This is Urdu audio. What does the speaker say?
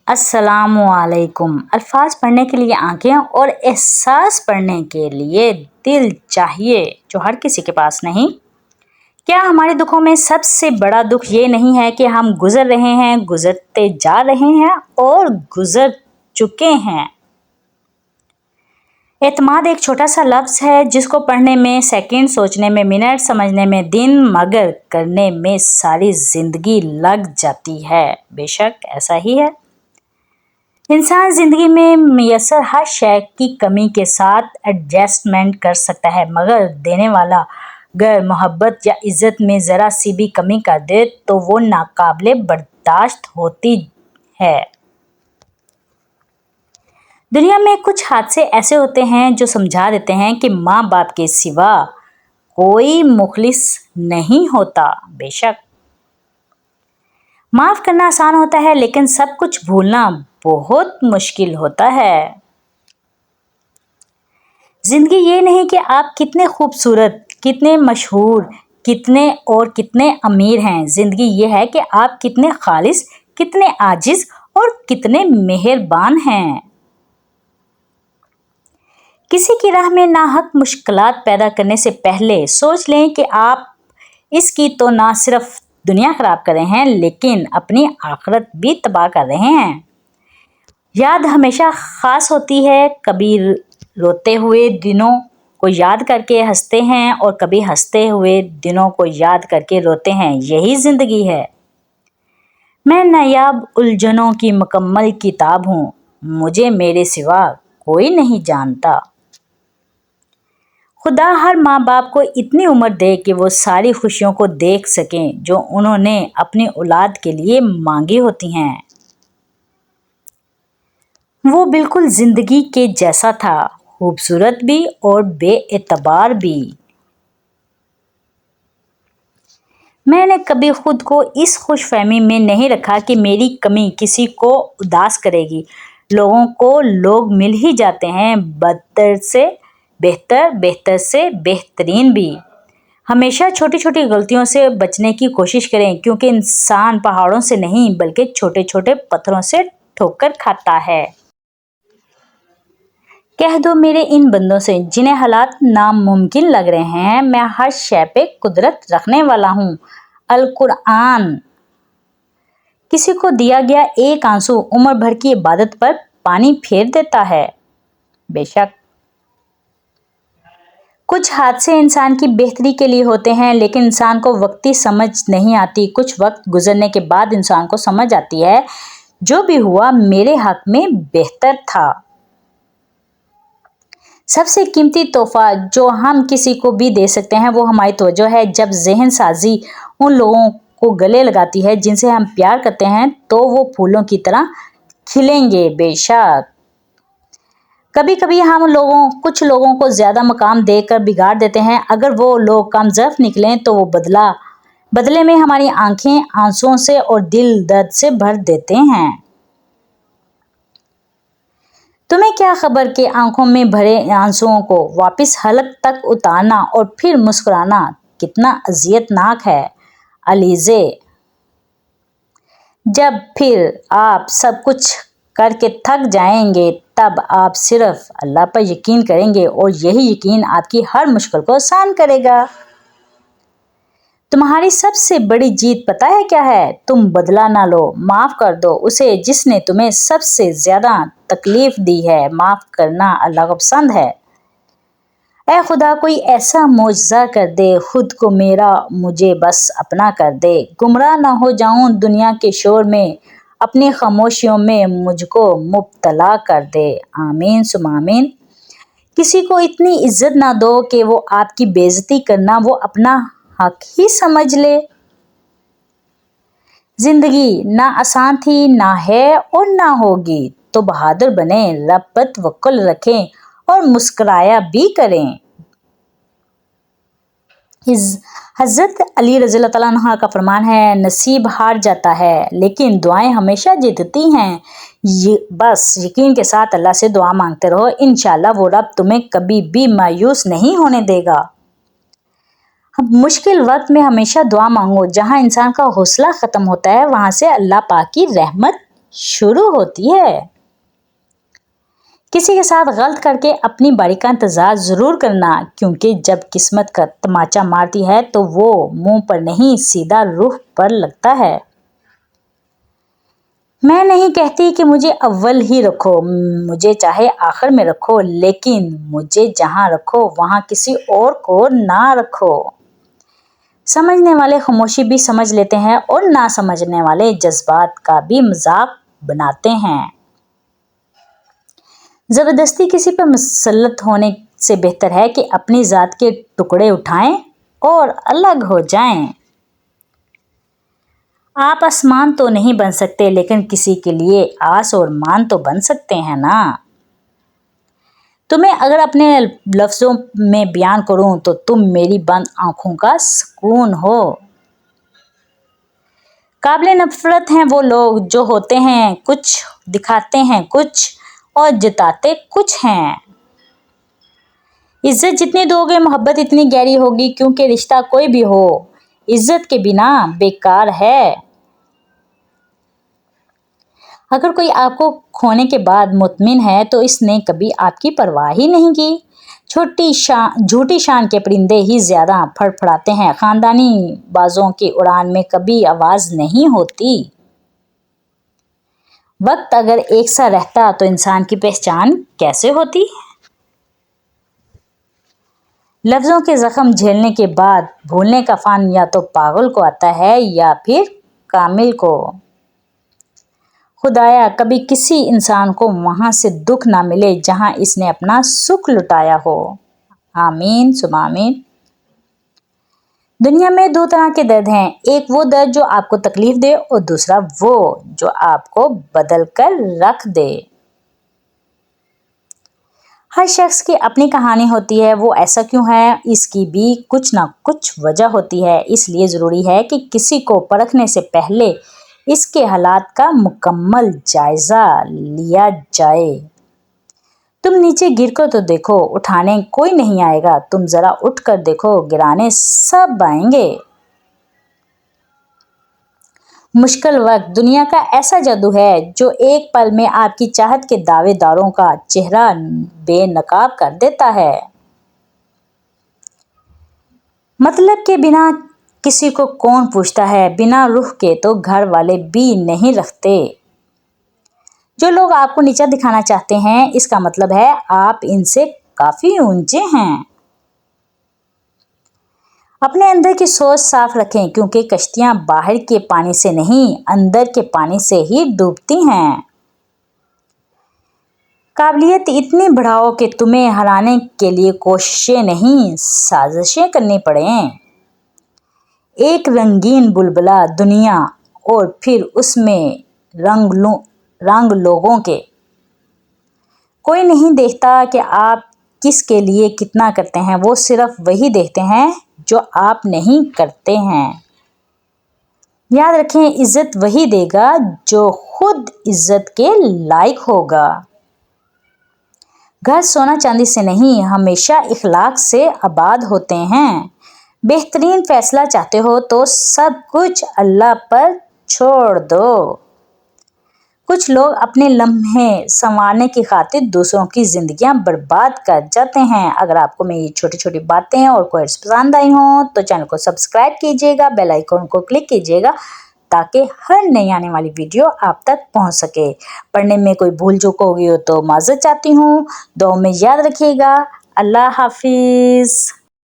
السلام علیکم۔ الفاظ پڑھنے کے لیے آنکھیں اور احساس پڑھنے کے لیے دل چاہیے، جو ہر کسی کے پاس نہیں۔ کیا ہمارے دکھوں میں سب سے بڑا دکھ یہ نہیں ہے کہ ہم گزر رہے ہیں، گزرتے جا رہے ہیں اور گزر چکے ہیں؟ اعتماد ایک چھوٹا سا لفظ ہے جس کو پڑھنے میں سیکنڈ، سوچنے میں منٹ، سمجھنے میں دن، مگر کرنے میں ساری زندگی لگ جاتی ہے۔ بے شک ایسا ہی ہے۔ انسان زندگی میں میسر ہر شے کی کمی کے ساتھ ایڈجسٹمنٹ کر سکتا ہے، مگر دینے والا اگر محبت یا عزت میں ذرا سی بھی کمی کر دے تو وہ ناقابل برداشت ہوتی ہے۔ دنیا میں کچھ حادثے ایسے ہوتے ہیں جو سمجھا دیتے ہیں کہ ماں باپ کے سوا کوئی مخلص نہیں ہوتا۔ بے شک معاف کرنا آسان ہوتا ہے، لیکن سب کچھ بھولنا بہت مشکل ہوتا ہے۔ زندگی یہ نہیں کہ آپ کتنے خوبصورت، کتنے مشہور، کتنے امیر ہیں۔ زندگی یہ ہے کہ آپ کتنے خالص، کتنے عاجز اور کتنے مہربان ہیں۔ کسی کی راہ میں ناحق مشکلات پیدا کرنے سے پہلے سوچ لیں کہ آپ اس کی تو نہ صرف دنیا خراب کر رہے ہیں لیکن اپنی آخرت بھی تباہ کر رہے ہیں۔ یاد ہمیشہ خاص ہوتی ہے، کبھی روتے ہوئے دنوں کو یاد کر کے ہنستے ہیں اور کبھی ہنستے ہوئے دنوں کو یاد کر کے روتے ہیں۔ یہی زندگی ہے۔ میں نایاب الجھنوں کی مکمل کتاب ہوں، مجھے میرے سوا کوئی نہیں جانتا۔ خدا ہر ماں باپ کو اتنی عمر دے کہ وہ ساری خوشیوں کو دیکھ سکیں جو انہوں نے اپنی اولاد کے لیے مانگی ہوتی ہیں۔ وہ بالکل زندگی کے جیسا تھا، خوبصورت بھی اور بے اعتبار بھی۔ میں نے کبھی خود کو اس خوش فہمی میں نہیں رکھا کہ میری کمی کسی کو اداس کرے گی۔ لوگوں کو لوگ مل ہی جاتے ہیں، بدتر سے بہتر، بہتر سے بہترین بھی۔ ہمیشہ چھوٹی چھوٹی غلطیوں سے بچنے کی کوشش کریں، کیونکہ انسان پہاڑوں سے نہیں بلکہ چھوٹے چھوٹے پتھروں سے ٹھوکر کھاتا ہے۔ کہہ دو میرے ان بندوں سے جنہیں حالات ناممکن لگ رہے ہیں، میں ہر شے پہ قدرت رکھنے والا ہوں۔ القرآن۔ کسی کو دیا گیا ایک آنسو عمر بھر کی عبادت پر پانی پھیر دیتا ہے۔ بے شک کچھ حادثے انسان کی بہتری کے لیے ہوتے ہیں، لیکن انسان کو وقتی سمجھ نہیں آتی۔ کچھ وقت گزرنے کے بعد انسان کو سمجھ آتی ہے جو بھی ہوا میرے حق میں بہتر تھا۔ سب سے قیمتی تحفہ جو ہم کسی کو بھی دے سکتے ہیں وہ ہماری توجہ ہے۔ جب ذہن سازی ان لوگوں کو گلے لگاتی ہے جن سے ہم پیار کرتے ہیں تو وہ پھولوں کی طرح کھلیں گے۔ بے شک کبھی کبھی ہم کچھ لوگوں کو زیادہ مقام دے کر بگاڑ دیتے ہیں۔ اگر وہ لوگ کم ظرف نکلیں تو وہ بدلے میں ہماری آنکھیں آنسوؤں سے اور دل درد سے بھر دیتے ہیں۔ تمہیں کیا خبر کہ آنکھوں میں بھرے آنسوؤں کو واپس حلق تک اتارنا اور پھر مسکرانا کتنا اذیت ناک ہے۔ علیزے جب پھر آپ سب کچھ کر کے تھک جائیں گے تب آپ صرف اللہ پر یقین کریں گے اور یہی یقین آپ کی ہر مشکل کو آسان کرے گا۔ تمہاری سب سے بڑی جیت پتہ ہے کیا ہے؟ تم بدلہ نہ لو، معاف کر دو اسے جس نے تمہیں سب سے زیادہ تکلیف دی ہے۔ معاف کرنا اللہ کو پسند ہے۔ اے خدا کوئی ایسا معجزہ کر دے، خود کو میرا مجھے بس اپنا کر دے۔ گمراہ نہ ہو جاؤں دنیا کے شور میں، اپنی خاموشیوں میں مجھ کو مبتلا کر دے۔ آمین ثم آمین۔ کسی کو اتنی عزت نہ دو کہ وہ آپ کی بے عزتی کرنا وہ اپنا حق ہی سمجھ لے۔ زندگی نہ آسان تھی، نہ ہے اور نہ ہوگی، تو بہادر بنیں، رب پر توکل رکھیں اور مسکرایا بھی کریں۔ حضرت علی رضی اللہ تعالیٰ عنہ کا فرمان ہے، نصیب ہار جاتا ہے لیکن دعائیں ہمیشہ جیتتی ہیں۔ بس یقین کے ساتھ اللہ سے دعا مانگتے رہو، انشاءاللہ وہ رب تمہیں کبھی بھی مایوس نہیں ہونے دے گا۔ مشکل وقت میں ہمیشہ دعا مانگو۔ جہاں انسان کا حوصلہ ختم ہوتا ہے وہاں سے اللہ پاک کی رحمت شروع ہوتی ہے۔ کسی کے ساتھ غلط کر کے اپنی باری کا انتظار ضرور کرنا، کیونکہ جب قسمت کا تماچا مارتی ہے تو وہ منہ پر نہیں سیدھا روح پر لگتا ہے۔ میں نہیں کہتی کہ مجھے اول ہی رکھو، مجھے چاہے آخر میں رکھو، لیکن مجھے جہاں رکھو وہاں کسی اور کو نہ رکھو۔ سمجھنے والے خاموشی بھی سمجھ لیتے ہیں اور نہ سمجھنے والے جذبات کا بھی مذاق بناتے ہیں۔ زبردستی کسی پر مسلط ہونے سے بہتر ہے کہ اپنی ذات کے ٹکڑے اٹھائیں اور الگ ہو جائیں۔ آپ آسمان تو نہیں بن سکتے، لیکن کسی کے لیے آس اور مان تو بن سکتے ہیں نا۔ تمہیں اگر اپنے لفظوں میں بیان کروں تو تم میری بند آنکھوں کا سکون ہو۔ قابل نفرت ہیں وہ لوگ جو ہوتے ہیں کچھ، دکھاتے ہیں کچھ اور جتاتے کچھ ہیں۔ عزت جتنی دو گے محبت اتنی گہری ہوگی، کیونکہ رشتہ کوئی بھی ہو عزت کے بنا بیکار ہے۔ اگر کوئی آپ کو کھونے کے بعد مطمئن ہے تو اس نے کبھی آپ کی پرواہ ہی نہیں کی۔ جھوٹی شان کے پرندے ہی زیادہ پھڑ پھڑاتے ہیں، خاندانی بازوں کی اڑان میں کبھی آواز نہیں ہوتی۔ وقت اگر ایک سا رہتا تو انسان کی پہچان کیسے ہوتی؟ لفظوں کے زخم جھیلنے کے بعد بھولنے کا فن یا تو پاگل کو آتا ہے یا پھر کامل کو۔ خدایا کبھی کسی انسان کو وہاں سے دکھ نہ ملے جہاں اس نے اپنا سکھ لٹایا ہو۔ آمین ثم آمین۔ دنیا میں دو طرح کے درد ہیں، ایک وہ درد جو آپ کو تکلیف دے اور دوسرا وہ جو آپ کو بدل کر رکھ دے۔ ہر شخص کی اپنی کہانی ہوتی ہے، وہ ایسا کیوں ہے اس کی بھی کچھ نہ کچھ وجہ ہوتی ہے، اس لیے ضروری ہے کہ کسی کو پرکھنے سے پہلے اس کے حالات کا مکمل جائزہ لیا جائے۔ تم نیچے گر کر تو دیکھو، اٹھانے کوئی نہیں آئے گا، تم ذرا اٹھ کر دیکھو، گرانے سب آئیں گے۔ مشکل وقت دنیا کا ایسا جادو ہے جو ایک پل میں آپ کی چاہت کے دعوے داروں کا چہرہ بے نقاب کر دیتا ہے۔ مطلب کے بنا کسی کو کون پوچھتا ہے، بنا روح کے تو گھر والے بھی نہیں رکھتے۔ جو لوگ آپ کو نیچا دکھانا چاہتے ہیں، اس کا مطلب ہے آپ ان سے کافی اونچے ہیں۔ اپنے اندر کی سوچ صاف رکھیں، کیونکہ کشتیاں باہر کے پانی سے نہیں اندر کے پانی سے ہی ڈوبتی ہیں۔ قابلیت اتنی بڑھاؤ کہ تمہیں ہرانے کے لیے کوششیں نہیں سازشیں کرنی پڑیں۔ ایک رنگین بلبلا دنیا اور پھر اس میں رنگ لوگوں کے۔ کوئی نہیں دیکھتا کہ آپ کس کے لیے کتنا کرتے ہیں، وہ صرف وہی دیکھتے ہیں جو آپ نہیں کرتے ہیں۔ یاد رکھیں، عزت وہی دے گا جو خود عزت کے لائق ہوگا۔ گھر سونا چاندی سے نہیں، ہمیشہ اخلاق سے آباد ہوتے ہیں۔ بہترین فیصلہ چاہتے ہو تو سب کچھ اللہ پر چھوڑ دو۔ کچھ لوگ اپنے لمحے سنوارنے کی خاطر دوسروں کی زندگیاں برباد کر جاتے ہیں۔ اگر آپ کو میری چھوٹی چھوٹی باتیں اور کوٹس پسند آئی ہوں تو چینل کو سبسکرائب کیجیے گا، بیل آئیکن کو کلک کیجیے گا تاکہ ہر نئی آنے والی ویڈیو آپ تک پہنچ سکے۔ پڑھنے میں کوئی بھول چوک ہوگی ہو تو معذرت چاہتی ہوں۔ دعاؤں میں یاد رکھیے گا۔ اللہ حافظ۔